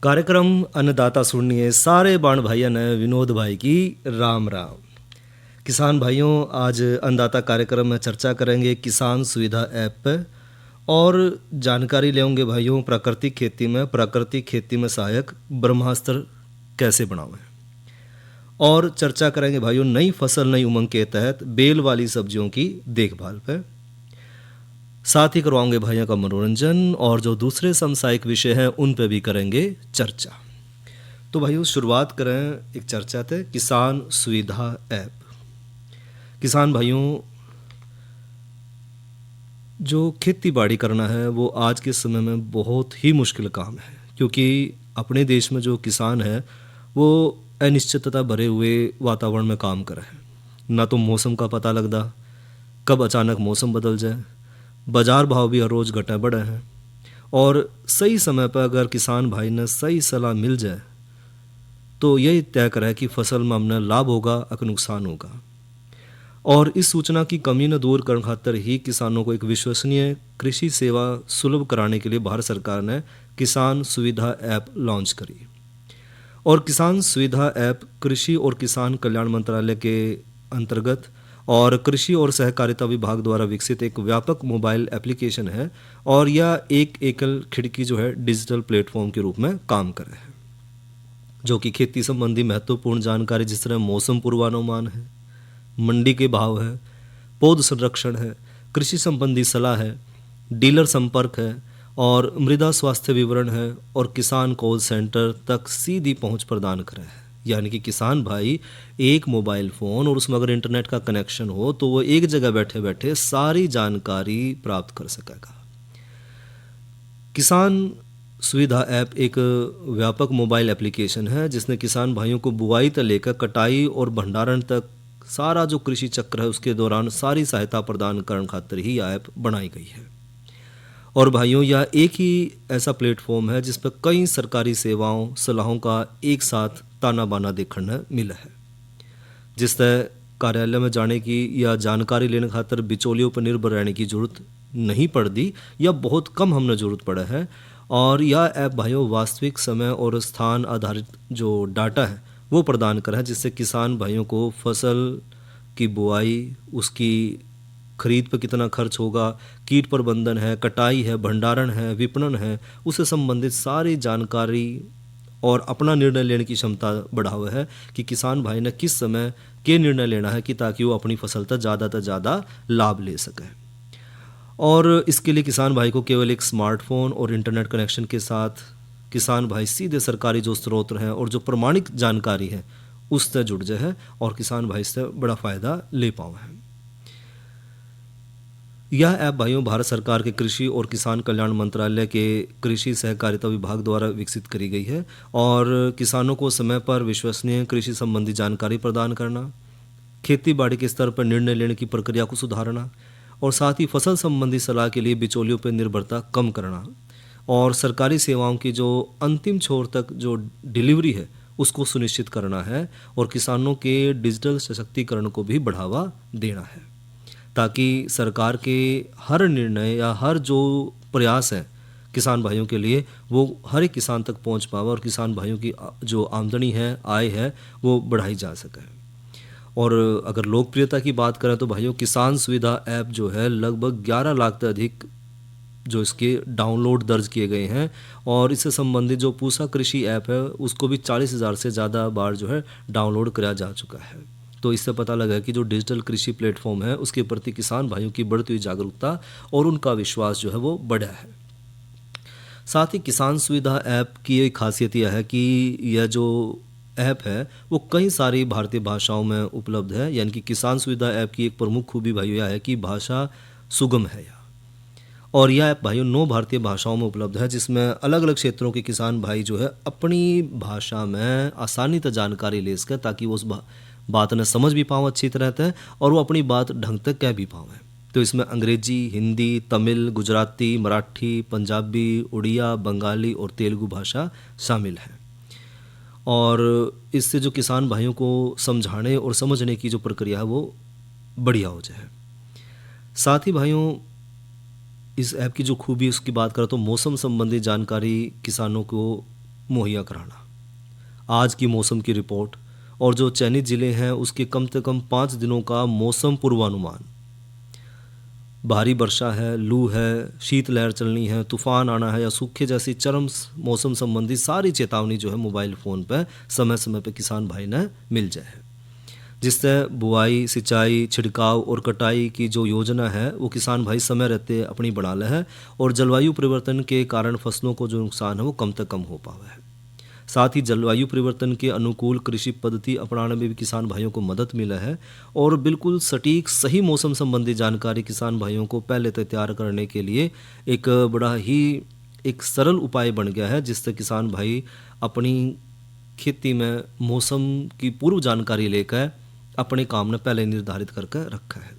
कार्यक्रम अन्नदाता सुनिए सारे बाण भाइयों ने विनोद भाई की राम राम। किसान भाइयों, आज अन्नदाता कार्यक्रम में चर्चा करेंगे किसान सुविधा ऐप पे और जानकारी लेंगे भाइयों प्राकृतिक खेती में सहायक ब्रह्मास्त्र कैसे बनावें। और चर्चा करेंगे भाइयों नई फसल नई उमंग के तहत बेल वाली सब्जियों की देखभाल पे। साथ ही करवाएंगे भाइयों का मनोरंजन और जो दूसरे समसामयिक विषय हैं उन पे भी करेंगे चर्चा। तो भाइयों शुरुआत करें एक चर्चा थे किसान सुविधा ऐप। किसान भाइयों, जो खेती बाड़ी करना है वो आज के समय में बहुत ही मुश्किल काम है, क्योंकि अपने देश में जो किसान है वो अनिश्चितता भरे हुए वातावरण में काम कर रहे हैं। ना तो मौसम का पता लगता कब अचानक मौसम बदल जाए, बाजार भाव भी हर रोज़ घटे बढ़े हैं, और सही समय पर अगर किसान भाई ने सही सलाह मिल जाए तो यही तय करे कि फसल में हमने लाभ होगा या नुकसान होगा। और इस सूचना की कमी न दूर करने खातिर ही किसानों को एक विश्वसनीय कृषि सेवा सुलभ कराने के लिए भारत सरकार ने किसान सुविधा ऐप लॉन्च करी। और किसान सुविधा ऐप कृषि और किसान कल्याण मंत्रालय के अंतर्गत और कृषि और सहकारिता विभाग द्वारा विकसित एक व्यापक मोबाइल एप्लीकेशन है, और यह एक एकल खिड़की जो है डिजिटल प्लेटफॉर्म के रूप में काम कर रहा है, जो कि खेती संबंधी महत्वपूर्ण जानकारी जिस तरह मौसम पूर्वानुमान है, मंडी के भाव है, पौध संरक्षण है, कृषि संबंधी सलाह है, डीलर संपर्क है और मृदा स्वास्थ्य विवरण है, और किसान कॉल सेंटर तक सीधी पहुंच प्रदान करे है। यानी कि किसान भाई एक मोबाइल फ़ोन और उसमें अगर इंटरनेट का कनेक्शन हो तो वो एक जगह बैठे बैठे सारी जानकारी प्राप्त कर सकेगा। किसान सुविधा ऐप एक व्यापक मोबाइल एप्लीकेशन है जिसने किसान भाइयों को बुआई से लेकर कटाई और भंडारण तक सारा जो कृषि चक्र है उसके दौरान सारी सहायता प्रदान करने खातिर ही यह ऐप बनाई गई है। और भाइयों, यह एक ही ऐसा प्लेटफॉर्म है जिस पर कई सरकारी सेवाओं सलाहों का एक साथ ताना बाना देखने मिला है, जिस तरह कार्यालय में जाने की या जानकारी लेने खातिर बिचौलियों पर निर्भर रहने की जरूरत नहीं पड़ती, या बहुत कम हमने जरूरत पड़ा है। और यह ऐप भाइयों वास्तविक समय और स्थान आधारित जो डाटा है वो प्रदान कर है, जिससे किसान भाइयों को फसल की बुआई, उसकी खरीद पर कितना खर्च होगा, कीट प्रबंधन है, कटाई है, भंडारण है, विपणन है, उससे संबंधित सारी जानकारी और अपना निर्णय लेने की क्षमता बढ़ा हुआ है कि किसान भाई ने किस समय के निर्णय लेना है कि ताकि वो अपनी फसल तक ज़्यादा लाभ ले सके। और इसके लिए किसान भाई को केवल एक स्मार्टफोन और इंटरनेट कनेक्शन के साथ किसान भाई सीधे सरकारी जो स्रोत हैं और जो प्रमाणिक जानकारी है उससे जुड़ जाए है और किसान भाई से बड़ा फ़ायदा ले पाओ है। यह ऐप भाइयों भारत सरकार के कृषि और किसान कल्याण मंत्रालय के कृषि सहकारिता विभाग द्वारा विकसित करी गई है, और किसानों को समय पर विश्वसनीय कृषि संबंधी जानकारी प्रदान करना, खेती बाड़ी के स्तर पर निर्णय लेने की प्रक्रिया को सुधारना, और साथ ही फसल संबंधी सलाह के लिए बिचौलियों पर निर्भरता कम करना, और सरकारी सेवाओं की जो अंतिम छोर तक जो डिलीवरी है उसको सुनिश्चित करना है, और किसानों के डिजिटल सशक्तिकरण को भी बढ़ावा देना है, ताकि सरकार के हर निर्णय या हर जो प्रयास है किसान भाइयों के लिए वो हर एक किसान तक पहुंच पावे और किसान भाइयों की जो आमदनी है, आय है, वो बढ़ाई जा सके। और अगर लोकप्रियता की बात करें तो भाइयों किसान सुविधा ऐप जो है लगभग 11 लाख से अधिक जो इसके डाउनलोड दर्ज किए गए हैं, और इससे संबंधित जो पूसा कृषि ऐप है उसको भी 40,000 से ज़्यादा बार जो है डाउनलोड कराया जा चुका है। तो इससे पता लगा कि जो डिजिटल कृषि प्लेटफॉर्म है उसके प्रति किसान भाइयों की बढ़ती हुई जागरूकता और उनका विश्वास जो है वो बढ़ा है। साथ ही किसान सुविधा ऐप की एक खासियत यह है कि यह जो ऐप है वो कई सारी भारतीय भाषाओं में उपलब्ध है। यानी कि किसान सुविधा ऐप की एक प्रमुख खूबी भाइयों यह है कि भाषा सुगम है और यह ऐप भाइयों 9 भारतीय भाषाओं में उपलब्ध है, जिसमें अलग अलग क्षेत्रों के किसान भाई जो है अपनी भाषा में आसानी से जानकारी ले सकें, ताकि वो उस बात ने समझ भी पाओ अच्छी तरह से और वो अपनी बात ढंग तक कह भी पाओ। तो इसमें अंग्रेजी, हिंदी, तमिल, गुजराती, मराठी, पंजाबी, उड़िया, बंगाली और तेलुगु भाषा शामिल है। और इससे जो किसान भाइयों को समझाने और समझने की जो प्रक्रिया है वो बढ़िया हो जाए। साथ ही भाइयों इस ऐप की जो खूबी उसकी बात करें तो मौसम संबंधी जानकारी किसानों को मुहैया कराना। आज की मौसम की रिपोर्ट और जो चयनित ज़िले हैं उसके कम से कम 5 दिनों का मौसम पूर्वानुमान। भारी वर्षा है, लू है, शीतलहर चलनी है, तूफान आना है या सूखे जैसी चरम मौसम संबंधी सारी चेतावनी जो है मोबाइल फ़ोन पर समय समय पर किसान भाई ने मिल जाए, जिससे बुआई, सिंचाई, छिड़काव और कटाई की जो योजना है वो किसान भाई समय रहते अपनी बना ले है और जलवायु परिवर्तन के कारण फसलों को जो नुकसान है वो कम से कम हो पावे है। साथ ही जलवायु परिवर्तन के अनुकूल कृषि पद्धति अपनाने में भी किसान भाइयों को मदद मिला है और बिल्कुल सटीक सही मौसम संबंधी जानकारी किसान भाइयों को पहले तैयार करने के लिए एक बड़ा ही एक सरल उपाय बन गया है, जिससे किसान भाई अपनी खेती में मौसम की पूर्व जानकारी लेकर अपने काम ने पहले निर्धारित करके रखा है।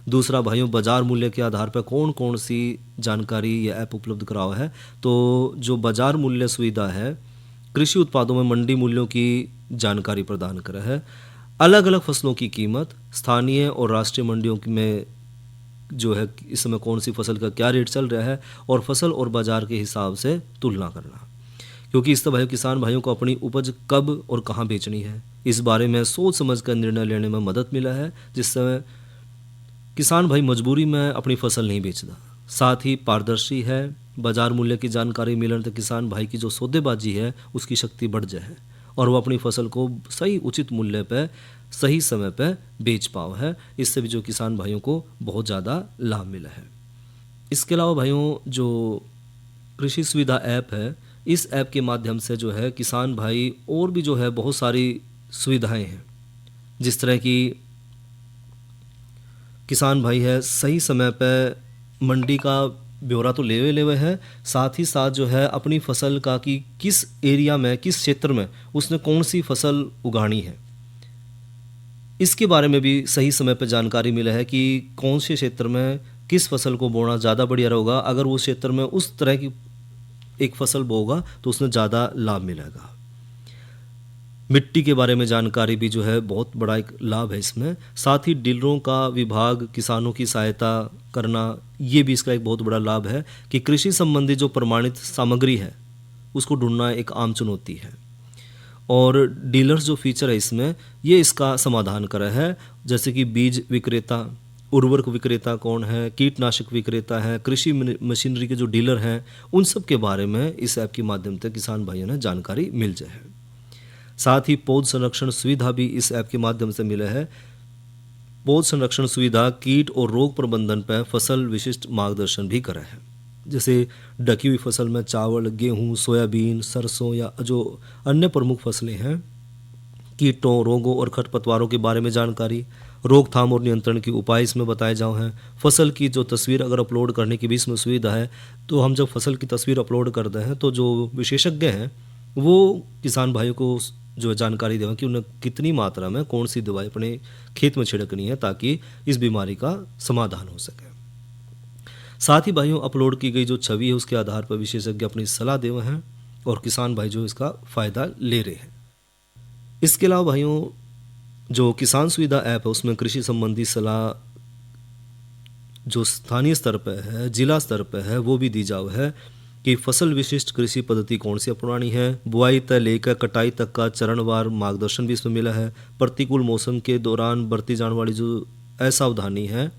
दूसरा भाइयों, बाजार मूल्य के आधार पर कौन कौन सी जानकारी या ऐप उपलब्ध करावा है। तो जो बाजार मूल्य सुविधा है कृषि उत्पादों में मंडी मूल्यों की जानकारी प्रदान कर है। अलग अलग फसलों की कीमत, स्थानीय और राष्ट्रीय मंडियों में जो है इस समय कौन सी फसल का क्या रेट चल रहा है और फसल और बाजार के हिसाब से तुलना करना, क्योंकि इस तरह किसान भाइयों को अपनी उपज कब और कहाँ बेचनी है इस बारे में सोच समझ कर निर्णय लेने में मदद मिला है, जिससे किसान भाई मजबूरी में अपनी फसल नहीं बेचता। साथ ही पारदर्शी है, बाजार मूल्य की जानकारी मिलने तो किसान भाई की जो सौदेबाजी है उसकी शक्ति बढ़ जाए और वो अपनी फसल को सही उचित मूल्य पर सही समय पर बेच पाओ है। इससे भी जो किसान भाइयों को बहुत ज़्यादा लाभ मिला है। इसके अलावा भाइयों, जो कृषि सुविधा ऐप है, इस ऐप के माध्यम से जो है किसान भाई और भी जो है बहुत सारी सुविधाएं हैं, जिस तरह की किसान भाई है सही समय पर मंडी का ब्यौरा तो लेवे है, साथ ही साथ जो है अपनी फसल का कि किस एरिया में किस क्षेत्र में उसने कौन सी फसल उगानी है इसके बारे में भी सही समय पर जानकारी मिला है कि कौन से क्षेत्र में किस फसल को बोना ज़्यादा बढ़िया रहेगा। अगर उस क्षेत्र में उस तरह की एक फसल बोगा तो उसमें ज़्यादा लाभ मिलेगा। मिट्टी के बारे में जानकारी भी जो है बहुत बड़ा एक लाभ है इसमें। साथ ही डीलरों का विभाग किसानों की सहायता करना, ये भी इसका एक बहुत बड़ा लाभ है कि कृषि संबंधी जो प्रमाणित सामग्री है उसको ढूंढना एक आम चुनौती है और डीलर्स जो फीचर है इसमें ये इसका समाधान करा है, जैसे कि बीज विक्रेता, उर्वरक विक्रेता कौन है, कीटनाशक विक्रेता है, कृषि मशीनरी के जो डीलर हैं, उन सब के बारे में इस ऐप के माध्यम से किसान भाइयों ने जानकारी मिल जाए। साथ ही पौध संरक्षण सुविधा भी इस ऐप के माध्यम से मिला है। पौध संरक्षण सुविधा कीट और रोग प्रबंधन पर फसल विशिष्ट मार्गदर्शन भी करा है, जैसे ढकी हुई फसल में चावल, गेहूं, सोयाबीन, सरसों या जो अन्य प्रमुख फसलें हैं, कीटों, रोगों और खरपतवारों के बारे में जानकारी, रोकथाम और नियंत्रण के उपाय इसमें बताए जाओ हैं। फसल की जो तस्वीर अगर अपलोड करने की भी इसमें सुविधा है, तो हम जब फसल की तस्वीर अपलोड करते हैं तो जो विशेषज्ञ हैं वो किसान भाइयों को जो जानकारी दें कि उन्हें कितनी मात्रा में कौन सी दवाई अपने खेत में छिड़कनी है ताकि इस बीमारी का समाधान हो सके। साथ ही भाइयों, अपलोड की गई जो छवि है उसके आधार पर विशेषज्ञ अपनी सलाह दे रहे हैं और किसान भाई जो इसका फ़ायदा ले रहे हैं। इसके अलावा भाइयों, जो किसान सुविधा ऐप है उसमें कृषि संबंधी सलाह जो स्थानीय स्तर पर है, जिला स्तर पर है, वो भी दी जाओ है कि फसल विशिष्ट कृषि पद्धति कौन सी अपनानी है। बुआई तय लेकर कटाई तक का चरणवार मार्गदर्शन भी इसमें मिला है। प्रतिकूल मौसम के दौरान बरती जाने वाली जो असावधानी है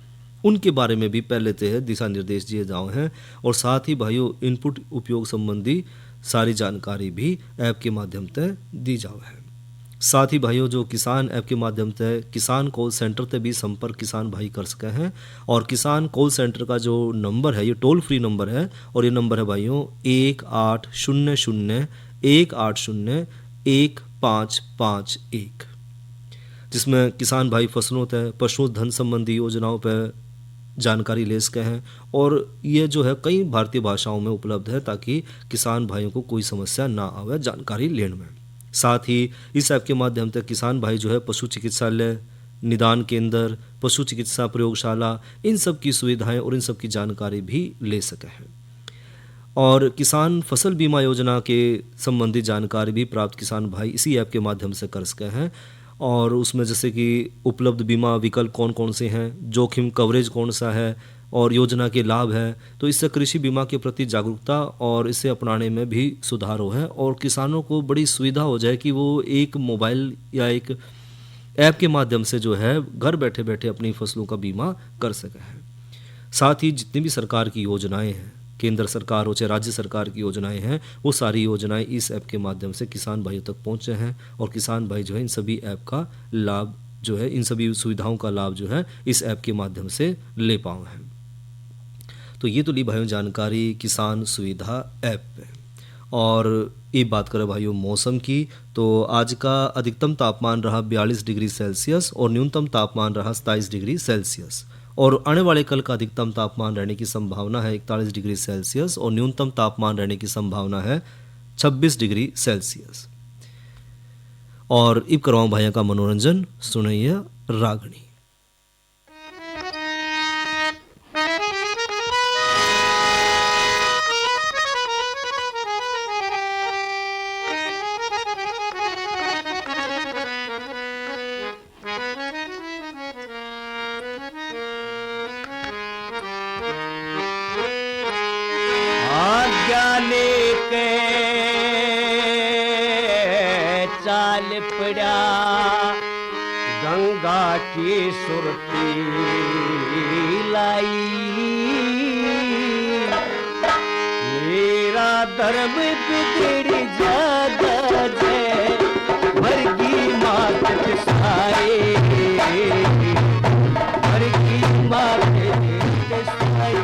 उनके बारे में भी पहले से दिशा निर्देश दिए जाए हैं और साथ ही भाइयों इनपुट उपयोग संबंधी सारी जानकारी भी ऐप के माध्यम से दी जाओ है। साथ ही भाइयों, जो किसान ऐप के माध्यम से किसान कॉल सेंटर से भी संपर्क किसान भाई कर सके हैं और किसान कॉल सेंटर का जो नंबर है ये टोल फ्री नंबर है और ये नंबर है भाइयों 1800-180-1551, जिसमें किसान भाई फसलों तय पशुधन संबंधी योजनाओं पर जानकारी ले सके हैं और ये जो है कई भारतीय भाषाओं में उपलब्ध है ताकि किसान भाइयों को कोई समस्या ना आवे जानकारी लेने में। साथ ही इस ऐप के माध्यम से किसान भाई जो है पशु चिकित्सालय, निदान केंद्र, पशु चिकित्सा प्रयोगशाला, इन सब की सुविधाएं और इन सब की जानकारी भी ले सके हैं और किसान फसल बीमा योजना के संबंधी जानकारी भी प्राप्त किसान भाई इसी ऐप के माध्यम से कर सके हैं और उसमें जैसे कि उपलब्ध बीमा विकल्प कौन कौन से हैं, जोखिम कवरेज कौन सा है, और योजना के लाभ हैं, तो इससे कृषि बीमा के प्रति जागरूकता और इसे अपनाने में भी सुधार हो है और किसानों को बड़ी सुविधा हो जाए कि वो एक मोबाइल या एक ऐप के माध्यम से जो है घर बैठे बैठे अपनी फसलों का बीमा कर सके हैं। साथ ही जितनी भी सरकार की योजनाएं हैं, केंद्र सरकार हो चाहे राज्य सरकार की योजनाएं हैं, वो सारी योजनाएं इस ऐप के माध्यम से किसान भाइयों तक पहुंचे हैं और किसान भाई जो है इन सभी ऐप का लाभ जो है, इन सभी सुविधाओं का लाभ जो है इस ऐप के माध्यम से ले पाए हैं। तो ये तो ली भाइयों जानकारी किसान सुविधा ऐप पे। और एक बात करें भाइयों मौसम की, तो आज का अधिकतम तापमान रहा 42 डिग्री सेल्सियस और न्यूनतम तापमान रहा 27 डिग्री सेल्सियस और आने वाले कल का अधिकतम तापमान रहने की संभावना है 41 डिग्री सेल्सियस और न्यूनतम तापमान रहने की संभावना है 26 डिग्री सेल्सियस। और इब करवाऊँ भाइयों का मनोरंजन, सुनिए रागनी। गंगा की सुरती लाई, मेरा धर्म बिगड़ जागा जय वर्गी मात साए, वर्गी मात साई।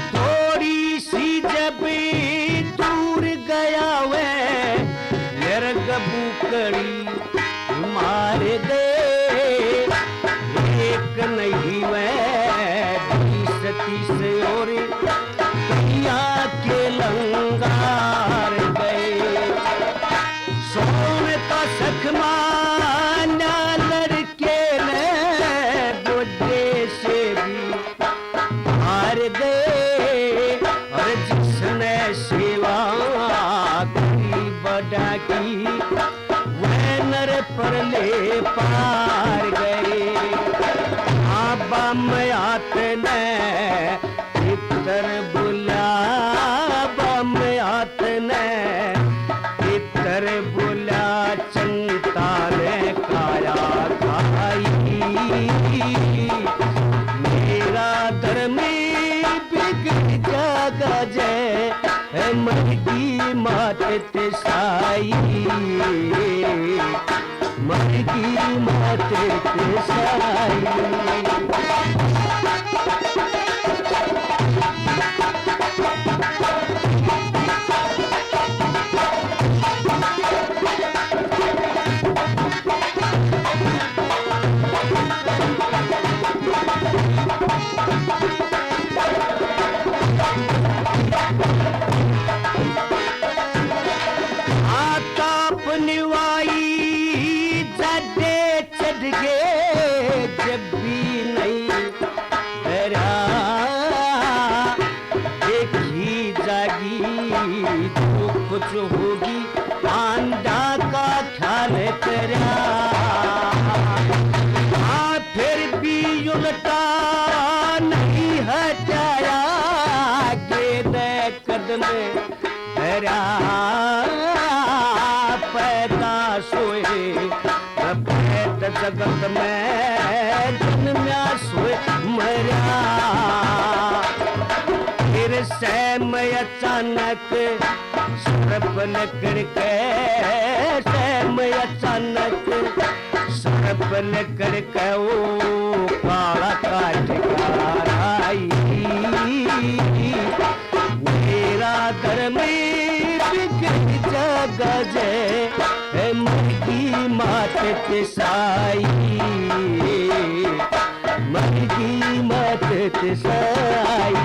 थोड़ी सी जब दूर गया वे नरग बुकड़ी मार दे, एक नहीं वे 20-30 और कैया के लंगार गए। सोन का सखमा लड़के ने बुढ़े से भी हार गए और जिसने सेवा की बड़ा की वह नर पर ले पार गए। आबा मयात ने पितर बुला, मयात ने पितर बुला, चंता ने खाया खाई, मेरा धर्म बिगड़ जागा जय मरगी मात साई, मरगी मात साई। कुछ होगी आंडा का ख्याल करा, फिर भी उल्टा नहीं हटाया, गेदे कदम धरा पैदा सोए पैद जगत में जन्म्या सोए मरा। फिर समय अचानक सरपल करके, समय अचानक सरपल करके वो काला काट आई, मेरा धर्म बिगड़ जागा जय मरगी मात साई, मरगी मात साई।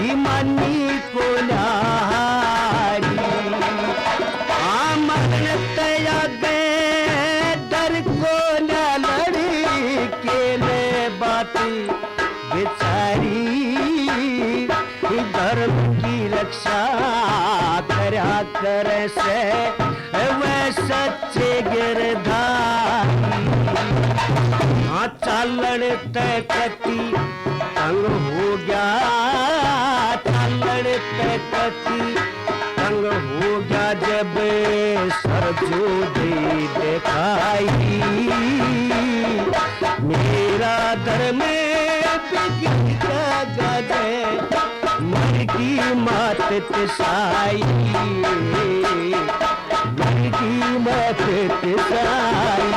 ईमानी को न्यारी आमन तया गए डर को न लड़ी केले बाती बेचारी धर्म की रक्षा करया करे से वह सच्चे गिरधारी हाँ चालन तय कती तंग हो गया चालन तय कती तंग हो गया जब सरजू दे दिखाई मेरा धर्म गजे मन की मात तिसाई मन की मात तिसाई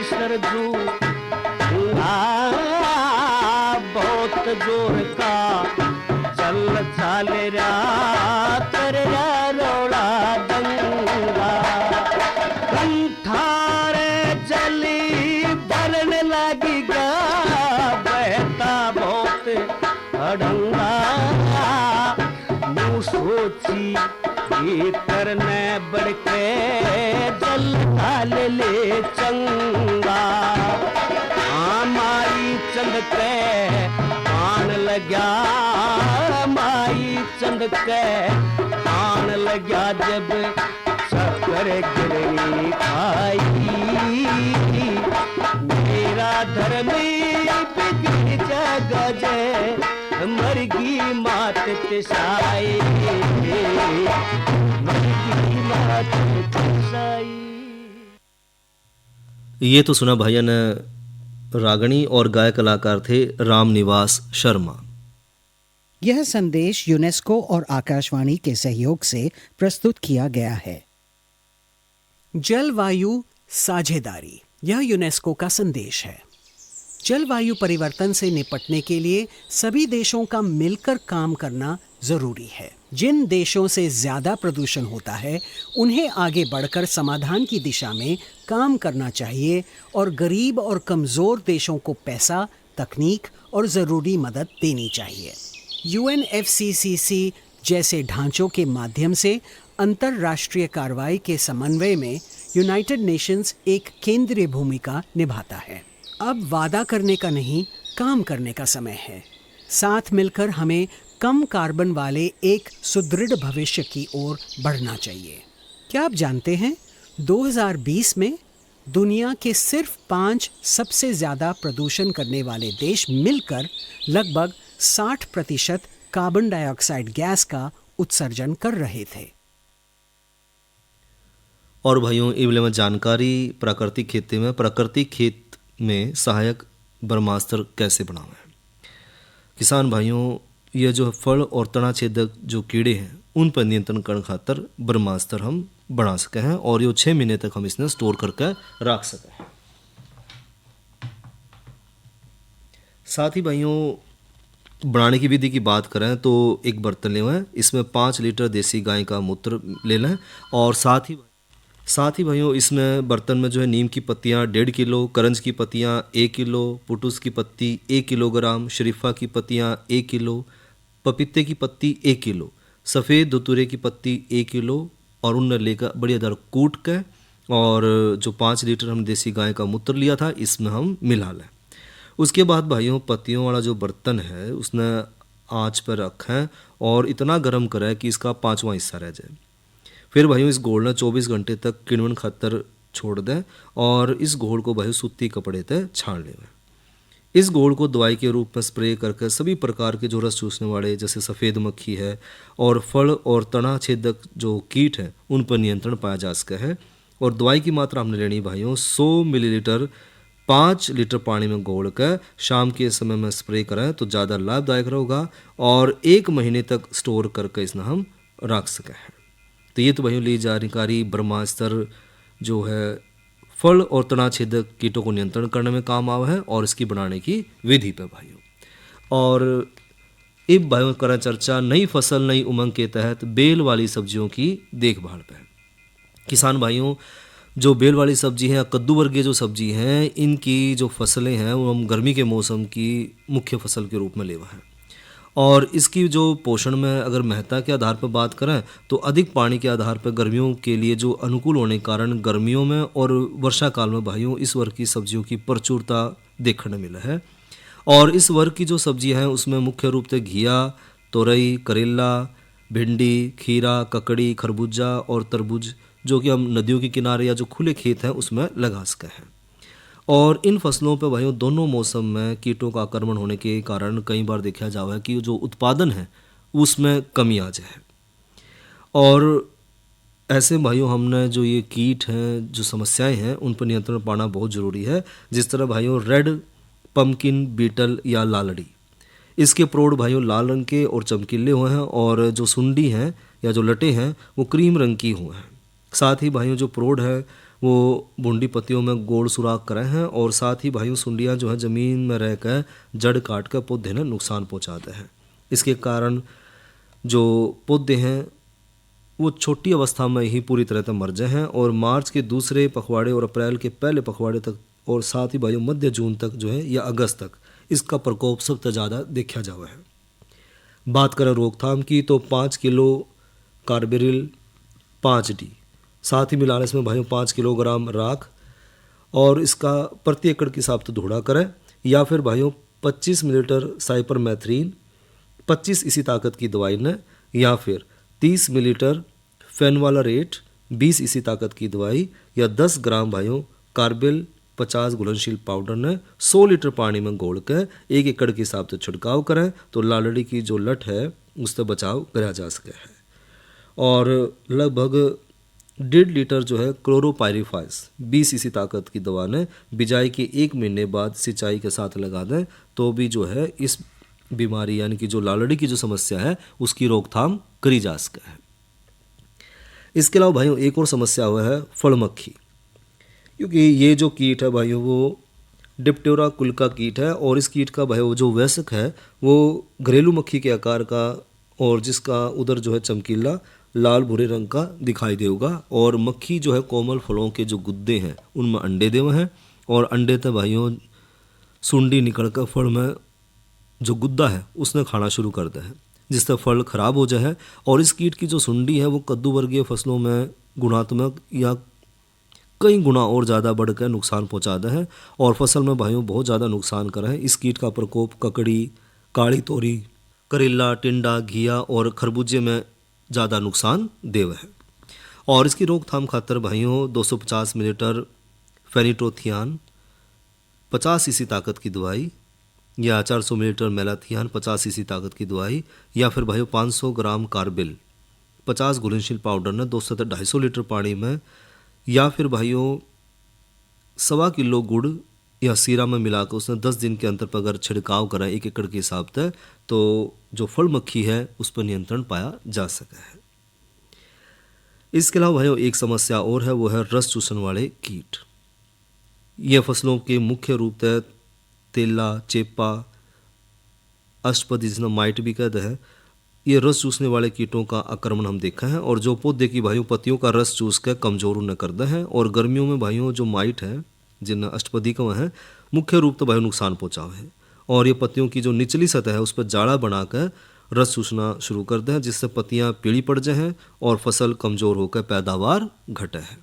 सरजू बहुत जोर का चल चाले रात रोड़ा दंगा कंठारे जली भरने लगी गा बहता बहुत अड़ंगा मुँह सोची करने बढ़ के जल डाल ले चंगा माई चंद के पान लग्या माई चंद के पान लग्या जब शक्कर गिरनी खाई मेरा धर्म बिगड़ जागा जय मरगी मात तिसाई मरगी मात तिसाई। ये तो सुना भाइयों ने रागणी और गायक कलाकार थे रामनिवास शर्मा। यह संदेश यूनेस्को और आकाशवाणी के सहयोग से प्रस्तुत किया गया है। जलवायु साझेदारी, यह यूनेस्को का संदेश है। जलवायु परिवर्तन से निपटने के लिए सभी देशों का मिलकर काम करना जरूरी है। जिन देशों से ज्यादा प्रदूषण होता है उन्हें आगे बढ़कर समाधान की दिशा में काम करना चाहिए और गरीब और कमजोर देशों को पैसा, तकनीक और जरूरी मदद देनी चाहिए। UNFCCC जैसे ढांचों के माध्यम से अंतर्राष्ट्रीय कार्रवाई के समन्वय में यूनाइटेड नेशंस एक केंद्रीय भूमिका निभाता है। अब वादा करने का नहीं, काम करने का समय है। साथ मिलकर हमें कम कार्बन वाले एक सुदृढ़ भविष्य की ओर बढ़ना चाहिए। क्या आप जानते हैं 2020 में दुनिया के सिर्फ 5 सबसे ज्यादा प्रदूषण करने वाले देश मिलकर लगभग 60% कार्बन डाइऑक्साइड गैस का उत्सर्जन कर रहे थे। और भाइयों इवले में जानकारी प्राकृतिक खेती में प्राकृतिक खेत में सहायक ब्रह्मास्त्र कैसे बनावें। किसान भाइयों, ये जो फल और तना छेदक जो कीड़े हैं उन पर नियंत्रण करने खातर ब्रह्मास्त्र हम बना सके हैं और ये 6 महीने तक हम इसने स्टोर करके रख सके हैं। साथ ही भाइयों बनाने की विधि की बात करें तो एक बर्तन लें, इसमें 5 लीटर देसी गाय का मूत्र ले लें और साथ ही भाइयों इसमें बर्तन में जो है नीम की पत्तियाँ 1.5 किलो, करंज की पत्तियाँ 1 किलो, पुटूस की पत्ती 1 किलोग्राम, शरीफा की पत्तियाँ 1 किलो, पपीते की पत्ती 1 किलो, सफ़ेद धतूरे की पत्ती 1 किलो और उन लेकर बढ़िया दर कूट के और जो 5 लीटर हम देसी गाय का मूत्र लिया था इसमें हम मिला लें। उसके बाद भाइयों पत्तियों वाला जो बर्तन है उसने आँच पर रखें और इतना गर्म करें कि इसका 5वां हिस्सा रह जाए। फिर भाइयों इस घोल ने 24 घंटे तक किण्वन खातर छोड़ दें और इस घोल को भाई सूती कपड़े तक छान लें। इस घोल को दवाई के रूप में स्प्रे करके सभी प्रकार के जो रस चूसने वाले जैसे सफ़ेद मक्खी है और फल और तना छेदक जो कीट हैं उन पर नियंत्रण पाया जा सका है। और दवाई की मात्रा हमने लेनी भाइयों 100 मिलीलीटर 5 लीटर पानी में घोल कर शाम के समय में स्प्रे करें तो ज़्यादा लाभदायक रहेगा और 1 महीने तक स्टोर करके इसमें हम रख सकें हैं। तो ये तो भाइयों ली जानकारी ब्रह्मास्त्र जो है फल और तना छेदक कीटों को नियंत्रण करने में काम आवा है और इसकी बनाने की विधि पे भाइयों। और अब भाइयों करें चर्चा नई फसल नई उमंग के तहत बेल वाली सब्जियों की देखभाल पे। किसान भाइयों जो बेल वाली सब्जी है या कद्दू वर्गीय जो सब्जी हैं इनकी जो फसलें हैं वो हम गर्मी के मौसम की मुख्य फसल के रूप में लेवा है। और इसकी जो पोषण में अगर महत्ता के आधार पर बात करें तो अधिक पानी के आधार पर गर्मियों के लिए जो अनुकूल होने के कारण गर्मियों में और वर्षा काल में भाइयों इस वर्ग की सब्जियों की प्रचुरता देखने मिला है। और इस वर्ग की जो सब्जियां हैं उसमें मुख्य रूप से घिया, तोरई, करेला, भिंडी, खीरा, ककड़ी, खरबूजा और तरबूज जो कि हम नदियों के किनारे या जो खुले खेत हैं उसमें लगा सके हैं। और इन फसलों पर भाइयों दोनों मौसम में कीटों का आक्रमण होने के कारण कई बार देखा जावा है कि जो उत्पादन है उसमें कमी आ जाए। और ऐसे भाइयों हमने जो ये कीट हैं जो समस्याएं हैं उन पर नियंत्रण पाना बहुत ज़रूरी है। जिस तरह भाइयों रेड पम्पकिन बीटल या लालड़ी, इसके प्रोड भाइयों लाल रंग के और चमकीले हुए हैं और जो सुंडी हैं या जो लटे हैं वो क्रीम रंग की हुए हैं। साथ ही भाइयों जो प्रोड है वो बूंदी पत्तियों में गोल सुराख करे हैं और साथ ही भाइयों सुंडियाँ जो है ज़मीन में रहकर जड़ काट कर पौधे ने नुकसान पहुंचाते हैं। इसके कारण जो पौधे हैं वो छोटी अवस्था में ही पूरी तरह से मर जाए हैं और मार्च के दूसरे पखवाड़े और अप्रैल के पहले पखवाड़े तक और साथ ही भाइयों मध्य जून तक जो है या अगस्त तक इसका प्रकोप सबसे ज़्यादा देखा जावा है। बात करें रोकथाम की तो 5 किलो कार्बेरिल 5D, साथ ही मिलाने इसमें भाइयों 5 किलोग्राम राख और इसका प्रति एकड़ के हिसाब से धोड़ा करें या फिर भाइयों 25 मिलीलीटर साइपरमेथ्रिन 25 इसी ताकत की दवाई ने या फिर 30 मिलीलीटर फेनवालारेट 20 इसी ताकत की दवाई या 10 ग्राम भाइयों कार्बेल 50 घुलनशील पाउडर ने 100 लीटर पानी में घोल कर 1 एकड़ के हिसाब से छिड़काव करें तो लालड़ी की जो लट है उससे बचाव करा जा सके है। और लगभग 1.5 लीटर जो है क्लोरोपायरीफास 20 इसी ताकत की दवा ने बिजाई के 1 महीने बाद सिंचाई के साथ लगा दें तो भी जो है इस बीमारी यानी कि जो लालड़ी की जो समस्या है उसकी रोकथाम करी जा सके है। इसके अलावा भाइयों एक और समस्या हुआ है फल मक्खी, क्योंकि ये जो कीट है भाइयों वो डिप्टेरा कुल का कीट है और इस कीट का भाइयों जो वयस्क है वो घरेलू मक्खी के आकार का और जिसका उधर जो है चमकीला लाल भूरे रंग का दिखाई देगा। और मक्खी जो है कोमल फलों के जो गुद्दे हैं उनमें अंडे देवे हैं और अंडे तो भाइयों सुंडी निकल कर फल में जो गुद्दा है उसने खाना शुरू करता है जिससे फल खराब हो जाए। और इस कीट की जो सुंडी है वो कद्दू वर्गीय फसलों में गुणात्मक या कई गुना और ज़्यादा बढ़कर नुकसान पहुंचाता है और फसल में भाइयों बहुत ज़्यादा नुकसान कर है। इस कीट का प्रकोप ककड़ी, काली तोरी, करेला, टिंडा, घिया और खरबूजे में ज़्यादा नुकसान देव है। और इसकी रोकथाम खातर भाइयों 250 मिलीलीटर फेनिटोथियान 50 इसी ताकत की दवाई या 400 मिलीलीटर मेलाथियान 50 इसी ताकत की दवाई या फिर भाइयों 500 ग्राम कार्बिल 50 घुलनशील पाउडर ने 200 से 250 लीटर पानी में या फिर भाइयों 1.25 किलो गुड़ या सीरा में मिलाकर उसने 10 दिन के अंतर पर अगर छिड़काव करें 1 एकड़ के हिसाब से तो जो फल मक्खी है उस पर नियंत्रण पाया जा सका है। इसके अलावा भाइयों एक समस्या और है वो है रस चूसने वाले कीट। ये फसलों के मुख्य रूप से तेला, चेपा, अष्टपदी जिसमें माइट भी कहते हैं, ये रस चूसने वाले कीटों का आक्रमण हम देखा है और जो पौधे की भाइयों पत्तियों का रस चूस कर कमजोर उन्हें करते हैं। और गर्मियों में भाइयों जो माइट है जिन अष्टपदी का है मुख्य रूप से भाइयों नुकसान पहुँचाव है और ये पत्तियों की जो निचली सतह है उस पर जाड़ा बनाकर रस चूसना शुरू करते हैं जिससे पत्तियाँ पीली पड़ जाए और फसल कमज़ोर होकर पैदावार घटे है।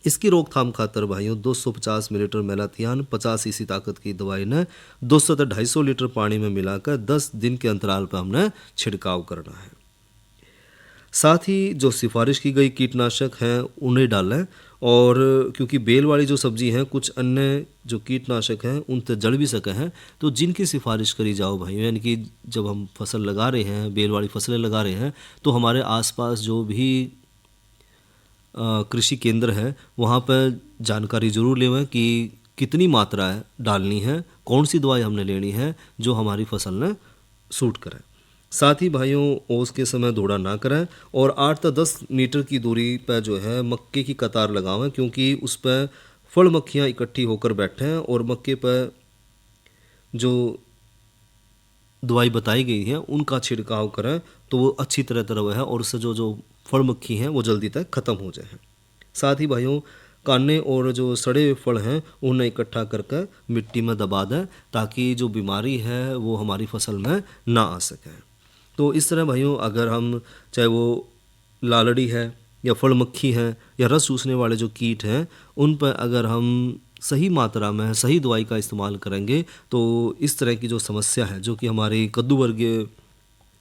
इसकी रोकथाम खातर भाइयों 250 मिलीलीटर मेलाथियान 50 इसी ताकत की दवाई ने 200 से 250 लीटर पानी में मिलाकर 10 दिन के अंतराल पर हमने छिड़काव करना है। साथ ही जो सिफारिश की गई कीटनाशक हैं उन्हें डालें और क्योंकि बेल वाली जो सब्जी हैं कुछ अन्य जो कीटनाशक हैं उनसे जड़ भी सके हैं तो जिनकी सिफारिश करी जाओ भाई, यानी कि जब हम फसल लगा रहे हैं बेल वाली फसलें लगा रहे हैं तो हमारे आसपास जो भी कृषि केंद्र है वहाँ पर जानकारी ज़रूर लेवें कि कितनी मात्रा डालनी है, कौन सी दवाई हमने लेनी है जो हमारी फसल ने सूट करे। साथ ही भाइयों ओस के समय दौड़ा ना करें और 8 से 10 मीटर की दूरी पर जो है मक्के की कतार लगावें, क्योंकि उस पर फल मक्खियाँ इकट्ठी होकर बैठे हैं और मक्के पर जो दवाई बताई गई है उनका छिड़काव करें तो वो अच्छी तरह है और उससे जो फल मक्खी हैं वो जल्दी तक ख़त्म हो जाए। साथ ही भाइयों काने और जो सड़े हुए फल हैं उन्हें इकट्ठा करके मिट्टी में दबा दें ताकि जो बीमारी है वो हमारी फसल में ना आ सके। तो इस तरह भाइयों अगर हम चाहे वो लालड़ी है या फल मक्खी है या रस चूसने वाले जो कीट हैं उन पर अगर हम सही मात्रा में सही दवाई का इस्तेमाल करेंगे तो इस तरह की जो समस्या है जो कि हमारी कद्दू वर्गीय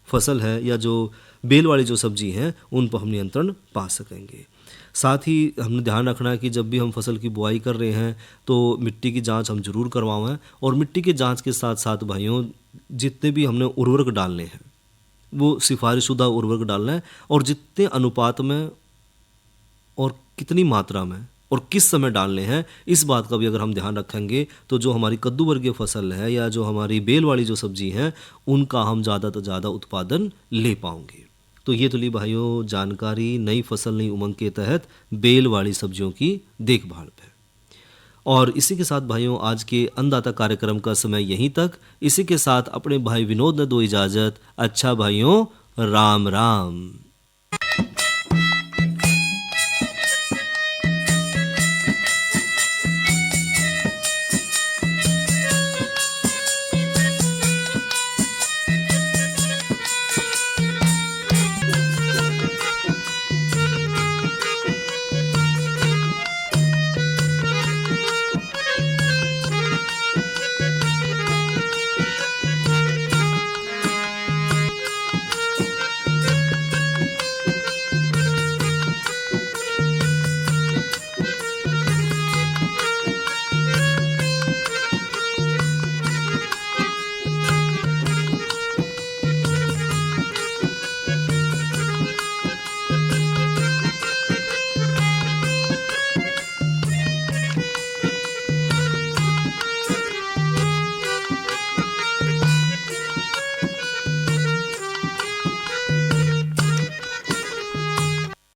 फसल है या जो बेल वाली जो सब्जी हैं उन पर हम नियंत्रण पा सकेंगे। साथ ही हमने ध्यान रखना है कि जब भी हम फसल की बुआई कर रहे हैं तो मिट्टी की जांच हम जरूर करवाएं और मिट्टी की जांच के साथ साथ भाइयों जितने भी हमने उर्वरक डालने हैं वो सिफारिशुदा उर्वरक डालना है और जितने अनुपात में और कितनी मात्रा में और किस समय डालने हैं इस बात का भी अगर हम ध्यान रखेंगे तो जो हमारी कद्दू वर्गीय फसल है या जो हमारी बेल वाली जो सब्जी हैं उनका हम ज़्यादा से ज़्यादा उत्पादन ले पाएंगे। तो ये तो ली भाइयों जानकारी नई फसल नई उमंग के तहत बेल वाली सब्जियों की देखभाल पे। और इसी के साथ भाइयों आज के अन्नदाता कार्यक्रम का समय यहीं तक। इसी के साथ अपने भाई विनोद ने दो इजाज़त। अच्छा भाइयों, राम राम।